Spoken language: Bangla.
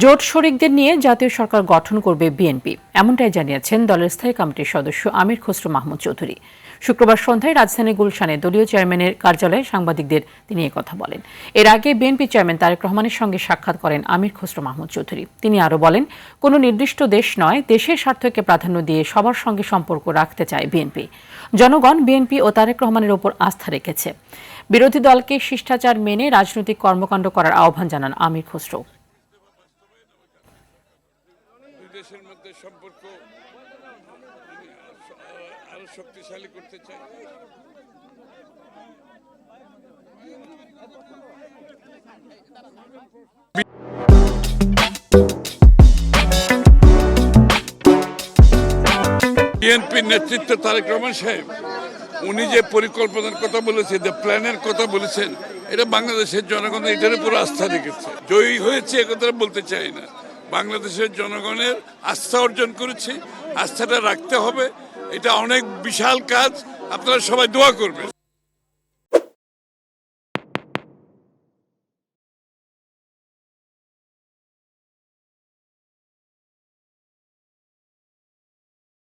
জোট শরিকদের নিয়ে জাতীয় সরকার গঠন করবে বিএনপি, এমনটাই জানিয়েছেন দলের স্থায়ী কমিটির সদস্য আমির খসরু মাহমুদ চৌধুরী। শুক্রবার সন্ধ্যায় রাজধানীর গুলশানে দলীয় চেয়ারম্যানের কার্যালয়ে সাংবাদিকদের তিনি কথা বলেন। এর আগে বিএনপি চেয়ারম্যান তারেক রহমানের সঙ্গে সাক্ষাৎ করেন আমির খসরু মাহমুদ চৌধুরী। তিনি আরও বলেন, কোনো নির্দিষ্ট দেশ নয়, দেশের স্বার্থকে প্রাধান্য দিয়ে সবার সঙ্গে সম্পর্ক রাখতে চায় বিএনপি। জনগণ বিএনপি ও তারেক রহমানের ওপর আস্থা রেখেছে। বিরোধী দলকে শিষ্টাচার মেনে রাজনৈতিক কর্মকাণ্ড করার আহ্বান জানান আমির খসরু। দেশের মধ্যে সম্পর্ক আরো শক্তিশালী করতে চাই। বিএনপির নেতৃত্ব তারেক রহমান সাহেব, উনি যে পরিকল্পনার কথা বলেছেন, যে প্ল্যানের কথা বলেছেন, এটা বাংলাদেশের জনগণ এটার উপর আস্থা রেখেছে। জয়ী হয়েছে একথা বলতে চাই না, বাংলাদেশের জনগণের আস্থা অর্জন করেছি, আস্থাটা রাখতে হবে। এটা অনেক বিশাল কাজ, আপনারা সবাই দোয়া করবেন।